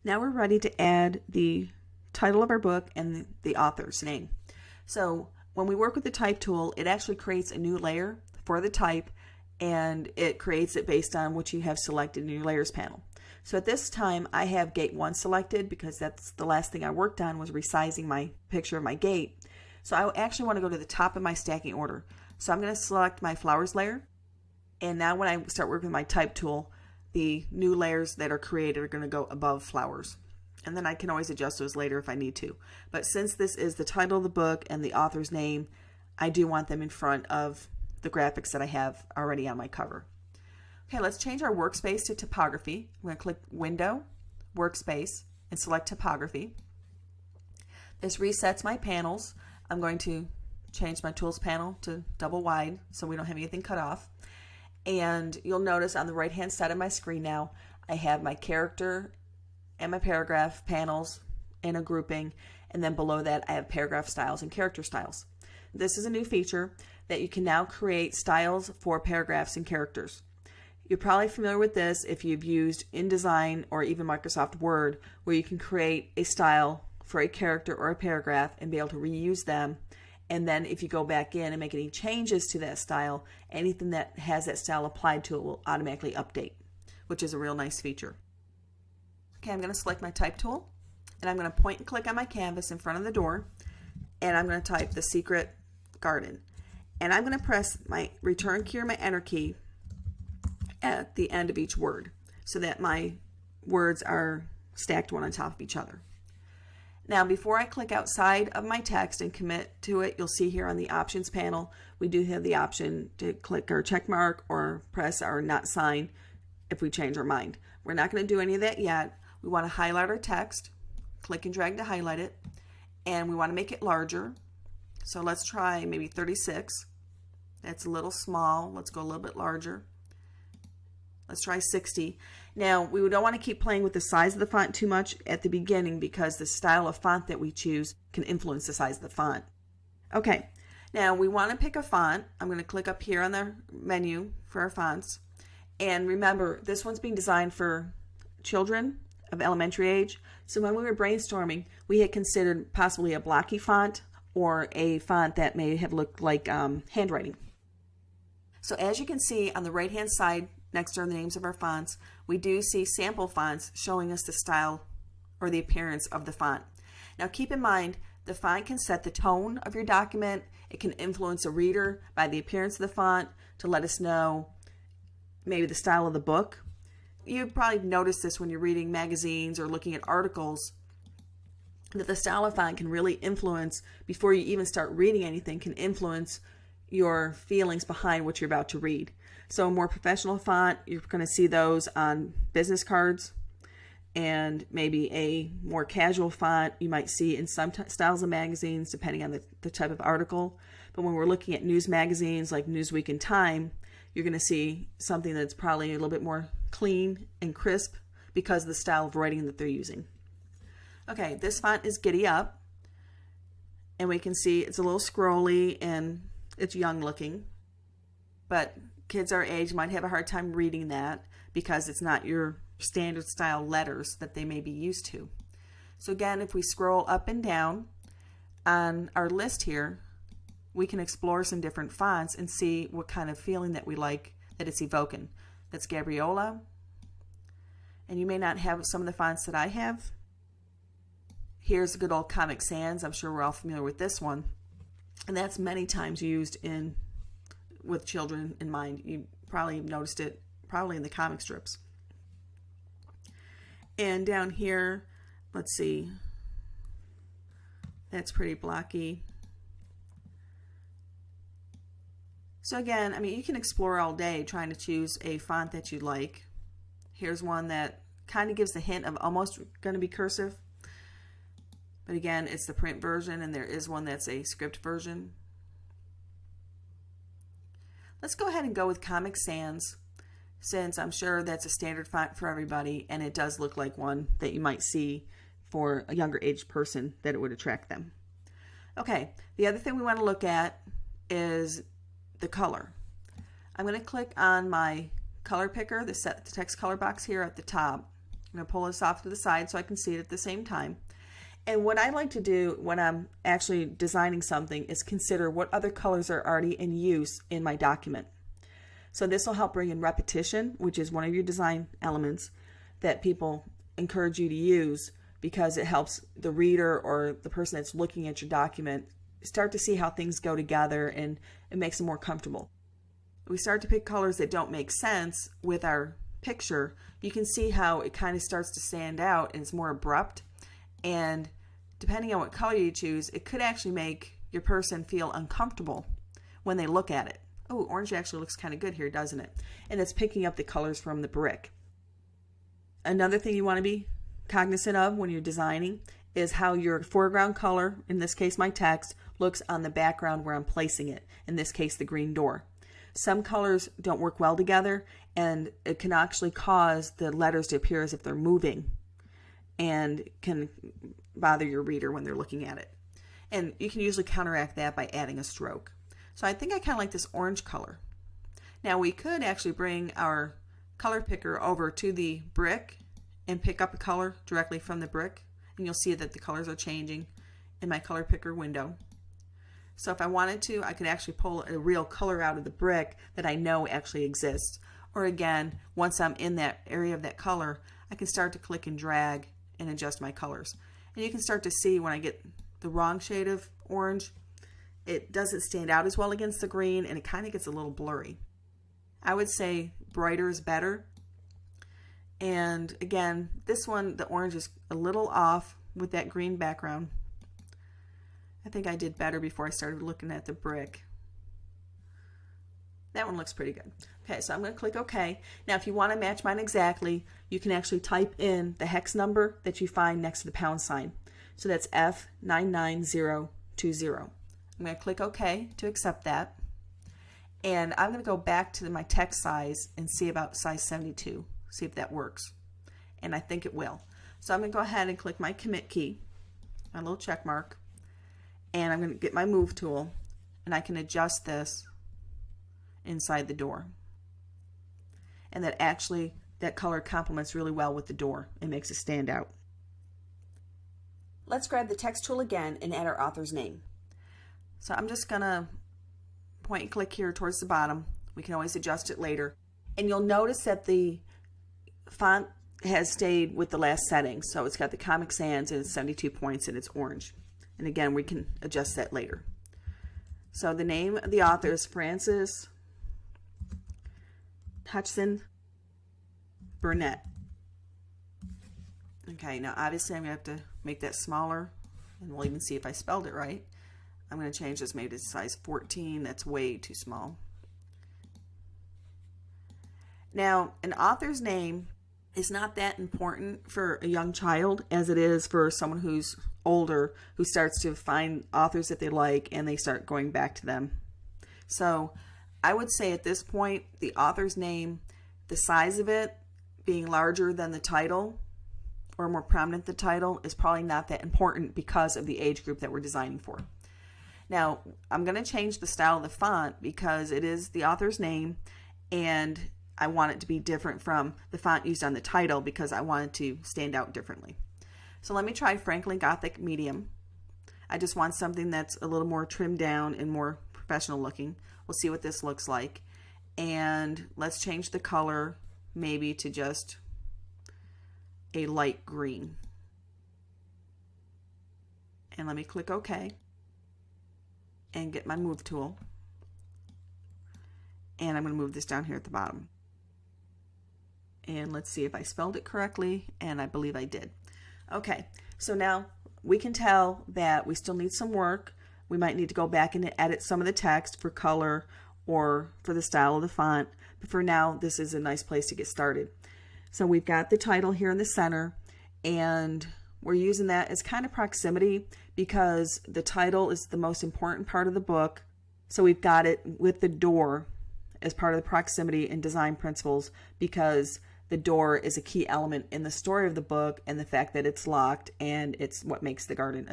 Now we're ready to add the title of our book and the author's name. So when we work with the type tool, it actually creates a new layer for the type, and it creates it based on what you have selected in your layers panel. So at this time I have gate 1 selected because that's the last thing I worked on, was resizing my picture of my gate. So I actually want to go to the top of my stacking order. So I'm going to select my flowers layer, and now when I start working with my type tool, the new layers that are created are going to go above flowers. And then I can always adjust those later if I need to. But since this is the title of the book and the author's name, I do want them in front of the graphics that I have already on my cover. Okay, let's change our workspace to typography. I'm going to click Window, Workspace, and select Typography. This resets my panels. I'm going to change my tools panel to double wide so we don't have anything cut off. And you'll notice on the right hand side of my screen now, I have my character and my paragraph panels in a grouping, and then below that I have paragraph styles and character styles. This is a new feature that you can now create styles for paragraphs and characters. You're probably familiar with this if you've used InDesign or even Microsoft Word, where you can create a style for a character or a paragraph and be able to reuse them. And then if you go back in and make any changes to that style, anything that has that style applied to it will automatically update, which is a real nice feature. Okay, I'm going to select my type tool, and I'm going to point and click on my canvas in front of the door, and I'm going to type The Secret Garden. And I'm going to press my return key or my enter key at the end of each word so that my words are stacked one on top of each other. Now, before I click outside of my text and commit to it, you'll see here on the options panel, we do have the option to click our check mark or press our not sign if we change our mind. We're not going to do any of that yet. We want to highlight our text, click and drag to highlight it, and we want to make it larger. So let's try maybe 36. That's a little small. Let's go a little bit larger. Let's try 60. Now, we don't want to keep playing with the size of the font too much at the beginning because the style of font that we choose can influence the size of the font. Okay, now we want to pick a font. I'm going to click up here on the menu for our fonts. And remember, this one's being designed for children of elementary age. So when we were brainstorming, we had considered possibly a blocky font or a font that may have looked like handwriting. So as you can see on the right hand side, next to the names of our fonts, we do see sample fonts showing us the style or the appearance of the font. Now keep in mind, the font can set the tone of your document. It can influence a reader by the appearance of the font to let us know maybe the style of the book. You've probably noticed this when you're reading magazines or looking at articles, that the style of font can really influence, before you even start reading anything, can influence your feelings behind what you're about to read. So a more professional font, you're going to see those on business cards, and maybe a more casual font you might see in some styles of magazines depending on the type of article. But when we're looking at news magazines like Newsweek and Time, you're going to see something that's probably a little bit more clean and crisp because of the style of writing that they're using. Okay, this font is Giddy Up, and we can see it's a little scrolly and it's young looking, but kids our age might have a hard time reading that because it's not your standard style letters that they may be used to. So again, if we scroll up and down on our list here, we can explore some different fonts and see what kind of feeling that we like that it's evoking. That's Gabriola, and you may not have some of the fonts that I have. Here's a good old Comic Sans. I'm sure we're all familiar with this one, and that's many times used with children in mind. You probably noticed it probably in the comic strips. And down here, let's see, that's pretty blocky. So again, I mean, you can explore all day trying to choose a font that you like. Here's one that kind of gives the hint of almost going to be cursive. But again, it's the print version, and there is one that's a script version. Let's go ahead and go with Comic Sans, since I'm sure that's a standard font for everybody, and it does look like one that you might see for a younger age person that it would attract them. Okay, the other thing we want to look at is the color. I'm going to click on my color picker, the set the text color box here at the top, going to pull this off to the side so I can see it at the same time. And what I like to do when I'm actually designing something is consider what other colors are already in use in my document. So this will help bring in repetition, which is one of your design elements that people encourage you to use, because it helps the reader or the person that's looking at your document start to see how things go together, and it makes them more comfortable. We start to pick colors that don't make sense with our picture. You can see how it kind of starts to stand out and it's more abrupt, and depending on what color you choose, it could actually make your person feel uncomfortable when they look at it. Oh, orange actually looks kind of good here, doesn't it? And it's picking up the colors from the brick. Another thing you want to be cognizant of when you're designing is how your foreground color, in this case my text, looks on the background where I'm placing it, in this case the green door. Some colors don't work well together, and it can actually cause the letters to appear as if they're moving and can bother your reader when they're looking at it. And you can usually counteract that by adding a stroke. So I think I kind of like this orange color. Now we could actually bring our color picker over to the brick and pick up a color directly from the brick, and you'll see that the colors are changing in my color picker window. So if I wanted to, I could actually pull a real color out of the brick that I know actually exists. Or again, once I'm in that area of that color, I can start to click and drag and adjust my colors. And you can start to see when I get the wrong shade of orange, it doesn't stand out as well against the green, and it kind of gets a little blurry. I would say brighter is better. And again, this one, the orange is a little off with that green background. I think I did better before I started looking at the brick. That one looks pretty good. Okay, so I'm going to click OK. Now if you want to match mine exactly, you can actually type in the hex number that you find next to the pound sign. So that's F99020. I'm going to click OK to accept that. And I'm going to go back to my text size and see about size 72. See if that works. And I think it will. So I'm going to go ahead and click my commit key, my little check mark. And I'm going to get my move tool, and I can adjust this inside the door. And that actually, that color complements really well with the door. It makes it stand out. Let's grab the text tool again and add our author's name. So I'm just going to point and click here towards the bottom. We can always adjust it later. And you'll notice that the font has stayed with the last setting. So it's got the Comic Sans and it's 72 points and it's orange. And again, we can adjust that later. So the name of the author is Frances Hutchinson Burnett. Okay, now obviously I'm going to have to make that smaller, and we'll even see if I spelled it right. I'm going to change this maybe to size 14. That's way too small. Now, an author's name is not that important for a young child as it is for someone who's older, who starts to find authors that they like and they start going back to them. So I would say at this point, the author's name, the size of it being larger than the title or more prominent than the title, is probably not that important because of the age group that we're designing for. Now, I'm going to change the style of the font because it is the author's name, and I want it to be different from the font used on the title because I want it to stand out differently. So let me try Franklin Gothic Medium. I just want something that's a little more trimmed down and more professional looking. We'll see what this looks like. And let's change the color maybe to just a light green. And let me click OK and get my move tool. And I'm going to move this down here at the bottom. And let's see if I spelled it correctly, and I believe I did. Okay, so now we can tell that we still need some work. We might need to go back and edit some of the text for color or for the style of the font, but for now this is a nice place to get started. So we've got the title here in the center, and we're using that as kind of proximity because the title is the most important part of the book. So we've got it with the door as part of the proximity and design principles because the door is a key element in the story of the book and the fact that it's locked, and it's what makes the garden